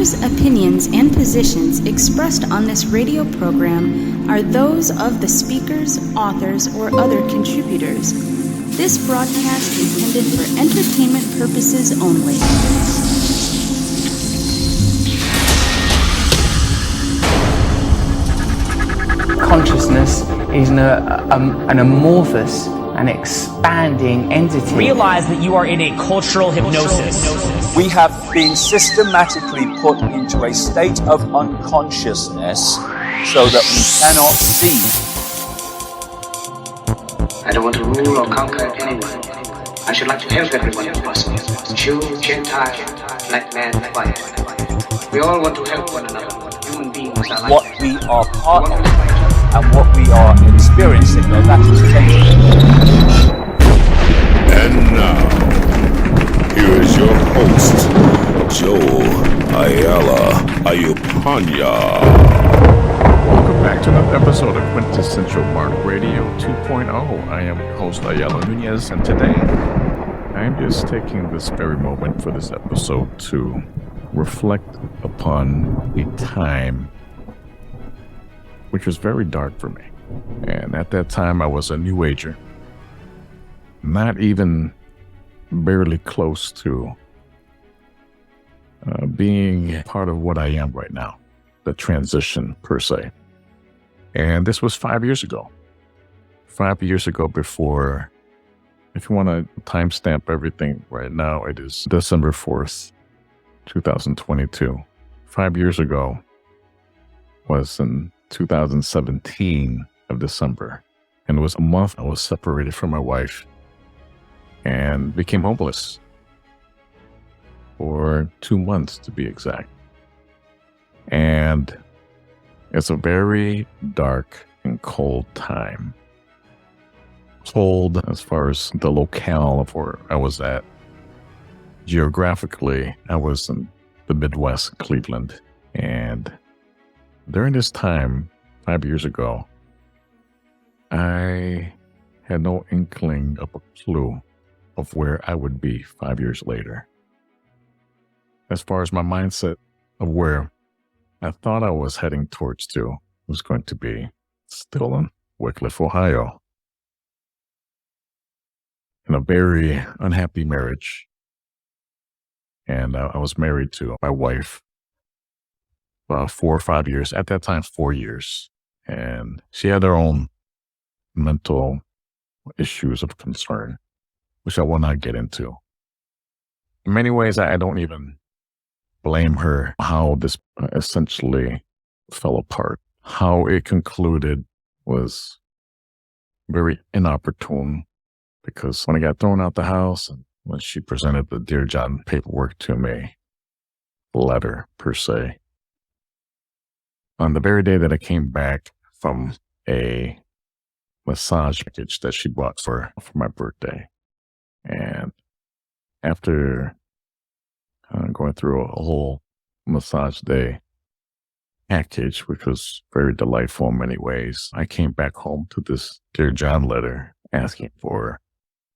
views, opinions, and positions expressed on this radio program are those of the speakers, authors, or other contributors. This broadcast is intended for entertainment purposes only. Consciousness is an amorphous and expanding entity. Realize that you are in a cultural hypnosis. We have been systematically put into a state of unconsciousness so that we cannot see. I don't want to rule or conquer anyone. I should like to help everyone if possible. Jew, Gentile, black man, white. We all want to help one another. Human beings are like what we are part of and what we are experiencing, though that is changing. And now, here is your host, Joe Ayala Ayupanya. Welcome back to another episode of Quintessential BIRTH Radio 2.0. I am your host, Ayala Nunez, and today I am just taking this very moment for this episode to reflect upon a time which was very dark for me. And at that time, I was a new ager, not even barely close to being part of what I am right now, the transition per se. And this was 5 years ago. 5 years ago before, if you want to timestamp everything right now, it is December 4th, 2022. 5 years ago was in 2017 of December. And it was a month I was separated from my wife and became homeless for 2 months to be exact. And it's a very dark and cold time. Cold as far as the locale of where I was at. Geographically, I was in the Midwest, Cleveland. And during this time, 5 years ago, I had no inkling of a clue of where I would be 5 years later. As far as my mindset of where I thought I was heading towards to was going to be still in Wickliffe, Ohio, in a very unhappy marriage. And I was married to my wife 4 or 5 years, at that time 4 years. And she had her own mental issues of concern, which I will not get into. In many ways, I don't even blame her how this essentially fell apart. How it concluded was very inopportune, because when I got thrown out the house and when she presented the Dear John paperwork to me, letter per se, on the very day that I came back from a massage package that she bought for my birthday. And after going through a whole massage day package, which was very delightful in many ways, I came back home to this Dear John letter asking for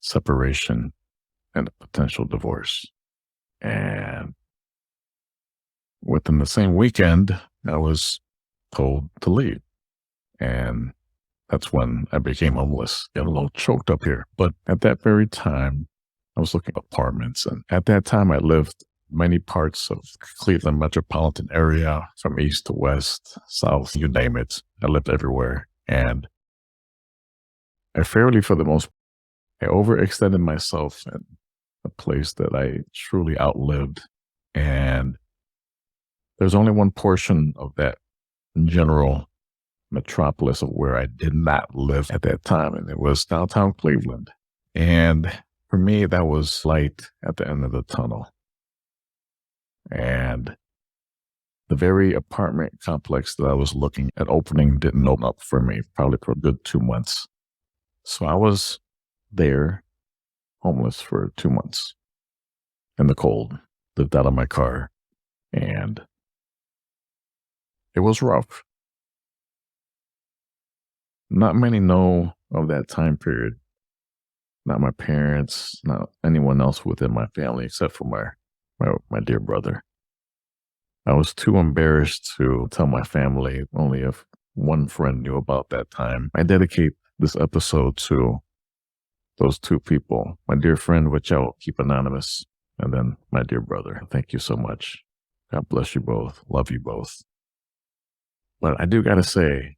separation and a potential divorce. And within the same weekend, I was told to leave. And that's when I became homeless. Got a little choked up here. But at that very time, I was looking at apartments. And at that time, I lived many parts of Cleveland metropolitan area, from east to west, south, you name it. I lived everywhere. And I fairly, for the most part, I overextended myself in a place that I truly outlived. And there's only one portion of that general metropolis of where I did not live at that time, and it was downtown Cleveland. And for me, that was light at the end of the tunnel. And the very apartment complex that I was looking at opening didn't open up for me, probably for a good 2 months. So I was there, homeless for 2 months in the cold, lived out of my car, and it was rough. Not many know of that time period. Not my parents, not anyone else within my family, except for my dear brother. I was too embarrassed to tell my family. Only if one friend knew about that time. I dedicate this episode to those two people, my dear friend, which I'll keep anonymous, and then my dear brother. Thank you so much. God bless you both. Love you both. But I do got to say,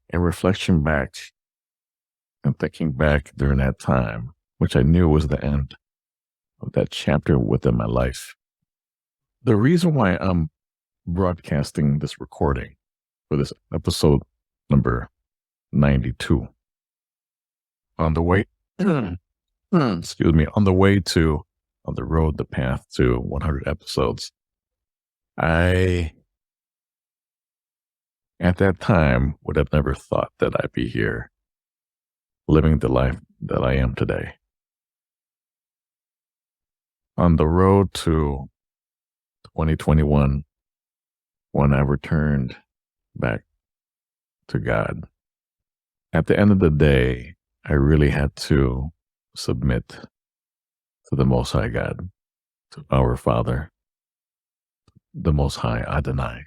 in reflection back and thinking back during that time, which I knew was the end of that chapter within my life, the reason why I'm broadcasting this recording for this episode number 92 on the way, excuse me, on the road, the path to 100 episodes, I, at that time, would have never thought that I'd be here living the life that I am today. On the road to 2021, when I returned back to God, at the end of the day, I really had to submit to the Most High God, to our Father, the Most High Adonai.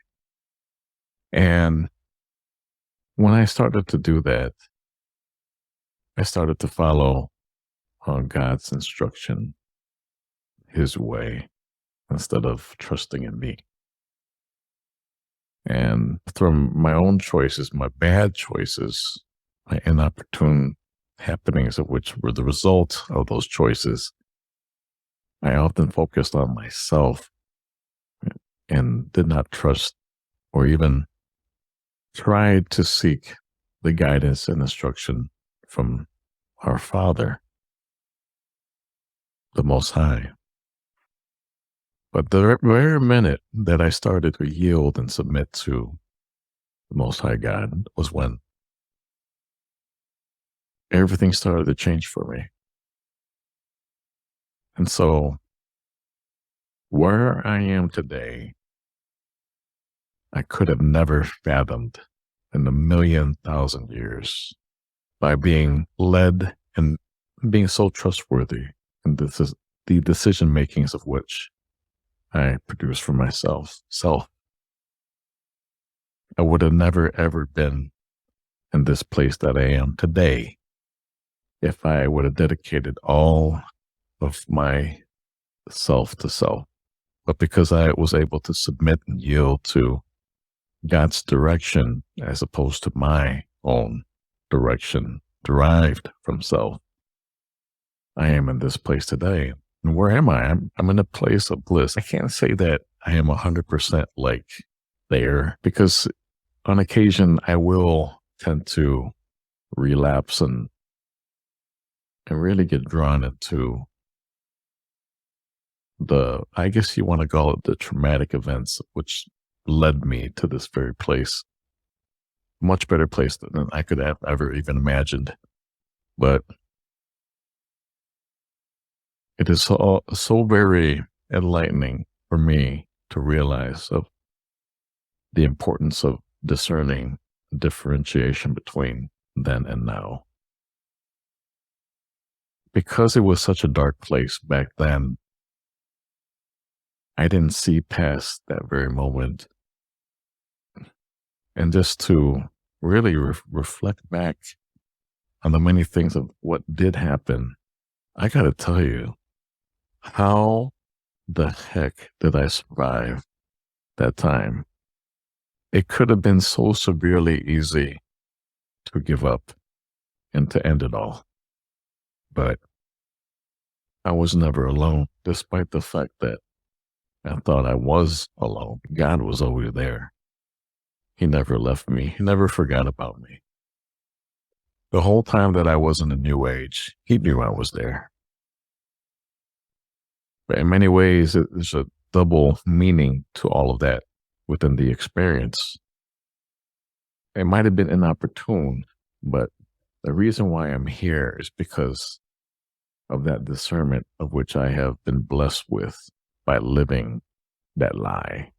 And when I started to do that, I started to follow God's instruction, His way, instead of trusting in me. And from my own choices, my bad choices, my inopportune happenings of which were the result of those choices, I often focused on myself and did not trust or even try to seek the guidance and instruction from our Father, the Most High. But the very minute that I started to yield and submit to the Most High God was when everything started to change for me. And so where I am today, I could have never fathomed in a 1,000,000 years by being led and being so trustworthy in the decision makings of which I produce for myself. I would have never, ever been in this place that I am today if I would have dedicated all of my self to self. But because I was able to submit and yield to God's direction as opposed to my own direction derived from self, I am in this place today. And where am I? I'm in a place of bliss. I can't say that I am 100% like there, because on occasion I will tend to relapse and really get drawn into I guess you want to call it the traumatic events which led me to this very place. Much better place than I could have ever even imagined. But it is so very enlightening for me to realize of the importance of discerning the differentiation between then and now. Because it was such a dark place back then, I didn't see past that very moment. And just to really reflect back on the many things of what did happen, I got to tell you, how the heck did I survive that time? It could have been so severely easy to give up and to end it all. But I was never alone, despite the fact that I thought I was alone. God was always there. He never left me. He never forgot about me. The whole time that I was in the New Age, He knew I was there. But in many ways, there's a double meaning to all of that within the experience. It might have been inopportune, but the reason why I'm here is because of that discernment of which I have been blessed with by living that lie.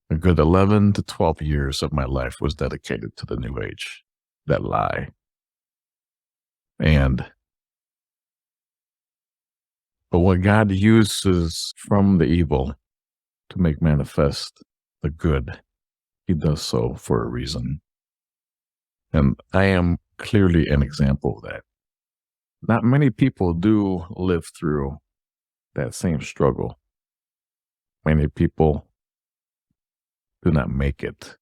A good 11 to 12 years of my life was dedicated to the New Age, that lie. But what God uses from the evil to make manifest the good, he does so for a reason. And I am clearly an example of that. Not many people do live through that same struggle. Many people do not make it.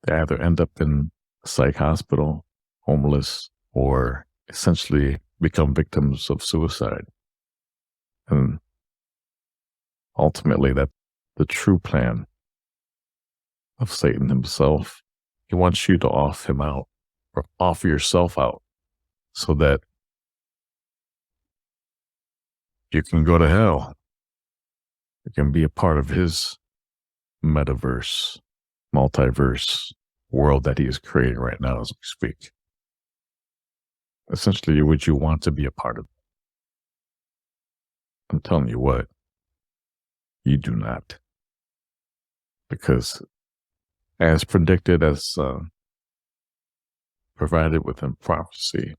They either end up in a psych hospital, homeless, or essentially become victims of suicide. And ultimately, that's the true plan of Satan himself. He wants you to off him out, or off yourself out, so that you can go to hell. You can be a part of his metaverse, multiverse world that he is creating right now as we speak. Essentially, would you want to be a part of it? I'm telling you what, you do not. Because as predicted, as provided within prophecy,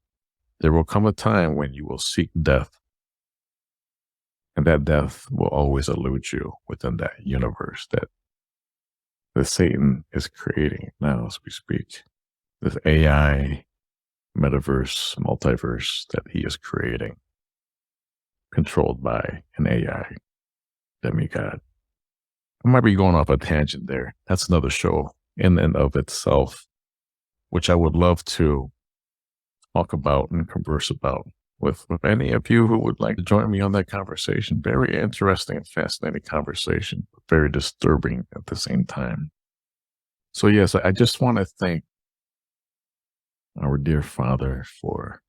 there will come a time when you will seek death. And that death will always elude you within that universe that Satan is creating now as we speak. This AI, metaverse, multiverse that he is creating, controlled by an AI demigod. I might be going off a tangent there. That's another show in and of itself, which I would love to talk about and converse about with any of you who would like to join me on that conversation. Very interesting and fascinating conversation, but very disturbing at the same time. So yes, I just want to thank our dear Father for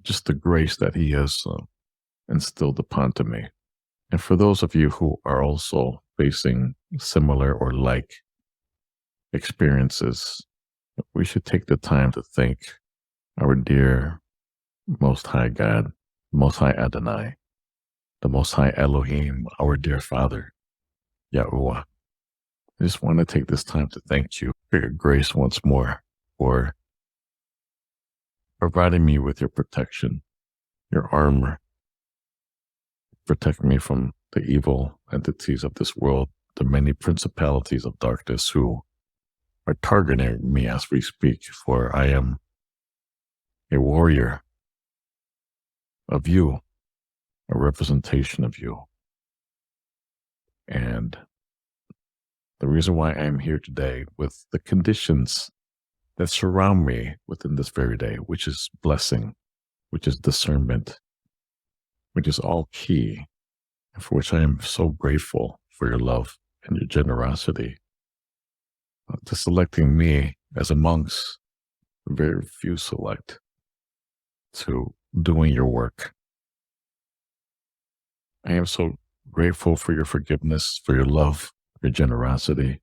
just the grace that he has instilled upon to me. And for those of you who are also facing similar or like experiences, we should take the time to thank our dear Most High God, Most High Adonai, the Most High Elohim, our dear Father, Yahuah. I just want to take this time to thank you for your grace once more, for providing me with your protection, your armor, protect me from the evil entities of this world, the many principalities of darkness who are targeting me as we speak, for I am a warrior of you, a representation of you. And the reason why I am here today with the conditions that surround me within this very day, which is blessing, which is discernment, which is all key, and for which I am so grateful for your love and your generosity, to selecting me as amongst very few select to doing your work. I am so grateful for your forgiveness, for your love, your generosity,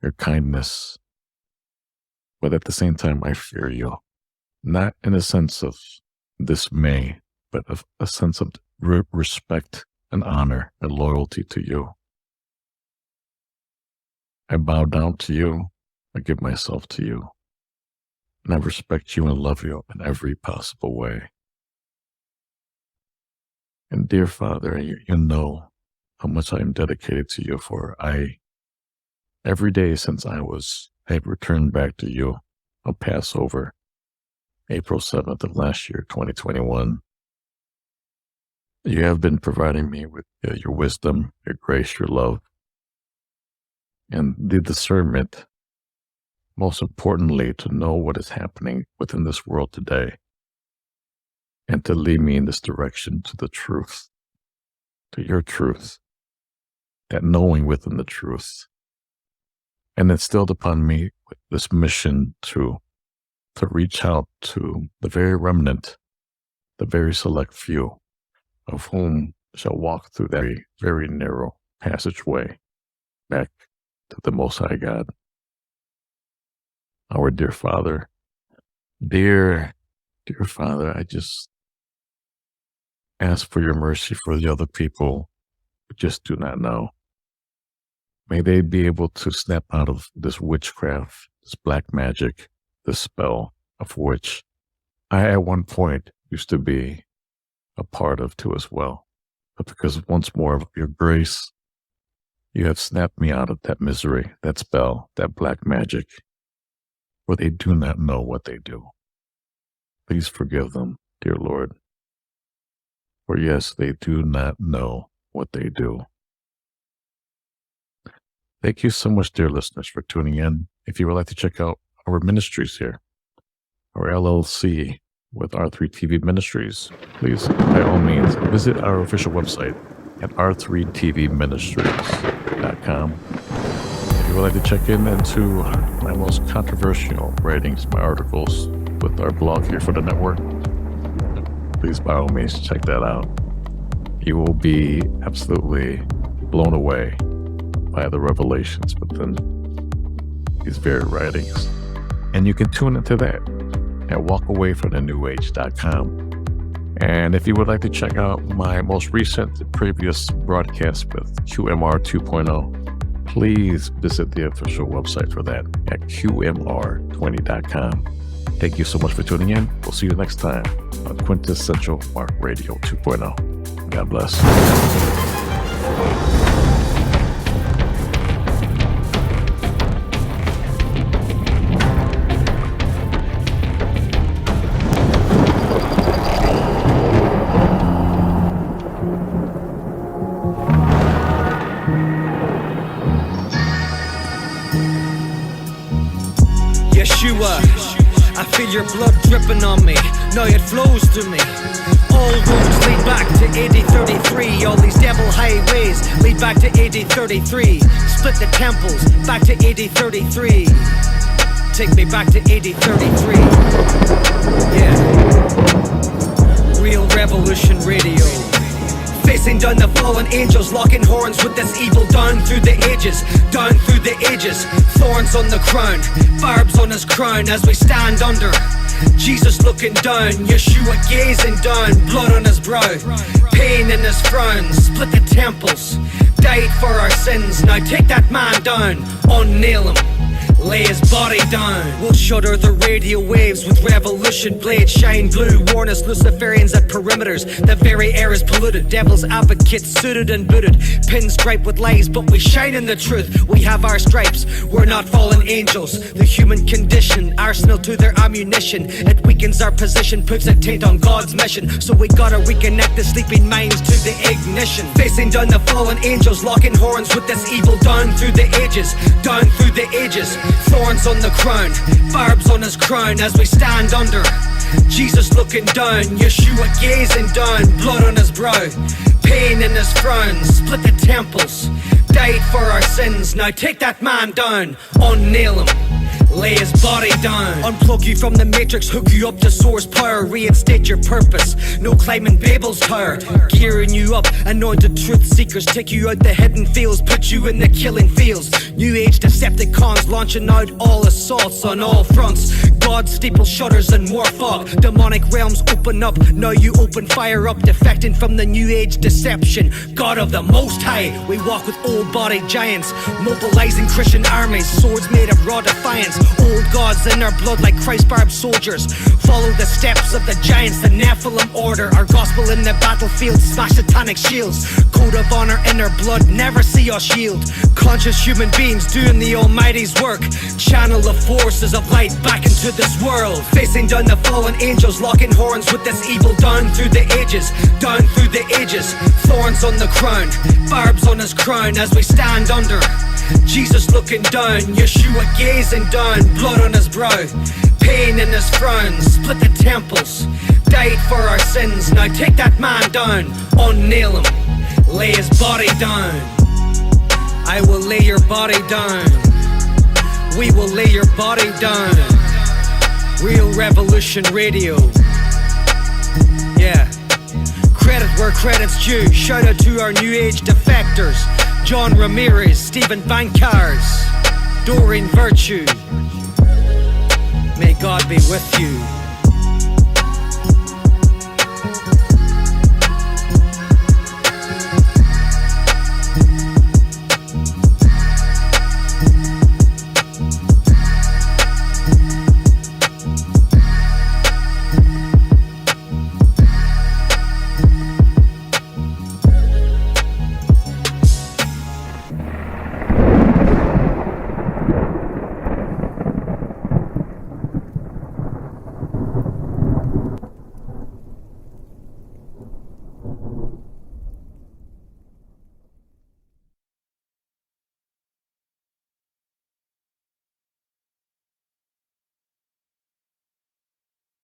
your kindness. But at the same time, I fear you, not in a sense of dismay, but of a sense of respect and honor and loyalty to you. I bow down to you. I give myself to you. And I respect you and love you in every possible way. And dear Father, you know how much I am dedicated to you, for every day since I have returned back to you on Passover, April 7th of last year, 2021, you have been providing me with your wisdom, your grace, your love, and the discernment, most importantly, to know what is happening within this world today and to lead me in this direction to the truth, to your truth, that knowing within the truth, and instilled upon me with this mission to reach out to the very remnant, the very select few of whom shall walk through that very narrow passageway back to the Most High God. Our dear Father, dear Father, I just ask for your mercy for the other people who just do not know. May they be able to snap out of this witchcraft, this black magic, this spell of which I at one point used to be a part of too as well. but because once more of your grace, you have snapped me out of that misery, that spell, that black magic, where they do not know what they do. Please forgive them, dear Lord. For yes, they do not know what they do. Thank you so much, dear listeners, for tuning in. If you would like to check out our ministries here, our LLC with R3TV Ministries, please, by all means, visit our official website at r3tvministries.com. If you would like to check into my most controversial writings, my articles with our blog here for the network, please, by all means, check that out. You will be absolutely blown away by the revelations within these very writings. And you can tune into that at walkawayfromthenewage.com. And if you would like to check out my most recent previous broadcast with QMR 2.0, please visit the official website for that at qmr20.com. Thank you so much for tuning in. We'll see you next time on Quintessential Mark Radio 2.0. God bless. Yahuah, I feel your blood dripping on me, now it flows through me. All roads lead back to AD 33, all these devil highways lead back to AD 33. Split the temples, back to AD 33. Take me back to AD 33. Yeah. Real Revolution Radio. Facing down the fallen angels, locking horns with this evil down through the ages, down through the ages. Thorns on the crown, barbs on his crown as we stand under. Jesus looking down, Yahuah gazing down, blood on his brow, pain in his frown, split the temples, died for our sins. Now take that man down, unnail him, lay his body down. We'll shudder the radio waves with revolution blades shine blue. Warn us Luciferians at perimeters, the very air is polluted. Devil's advocates suited and booted, pinstripe with lies, but we shine in the truth. We have our stripes, we're not fallen angels. The human condition, arsenal to their ammunition. It weakens our position, puts a taint on God's mission. So we gotta reconnect the sleeping minds to the ignition. Facing down the fallen angels, locking horns with this evil down through the ages, down through the ages. Thorns on the crown, barbs on his crown as we stand under. Jesus looking down, Yahuah gazing down, blood on his brow, pain in his frown, split the temples, died for our sins. Now take that man down, unnail him, lay his body down. Unplug you from the matrix, hook you up to source power, reinstate your purpose, no climbing Babel's tower. Gearing you up, anointed truth seekers, take you out the hidden fields, put you in the killing fields. New age Decepticons launching out all assaults on all fronts. God steeple shutters and war fog, demonic realms open up, now you open fire up. Defecting from the new age deception, God of the Most High, we walk with old body giants, mobilizing Christian armies, swords made of raw defiance. Old gods in our blood like Christ-barbed soldiers, follow the steps of the giants, the Nephilim order. Our gospel in the battlefield, smash satanic shields. Code of honor in our blood, never see us yield. Conscious human beings doing the Almighty's work, channel the forces of light back into this world. Facing down the fallen angels, locking horns with this evil down through the ages, down through the ages. Thorns on the crown, barbs on his crown as we stand under. Jesus looking down, Yahuah gazing down, blood on his brow, pain in his frown, split the temples, died for our sins. Now take that man down, unnail him, lay his body down. I will lay your body down, we will lay your body down. Real Revolution Radio. Yeah. Credit where credit's due. Shout out to our new age defectors, John Ramirez, Stephen Bankars, Doreen Virtue. May God be with you.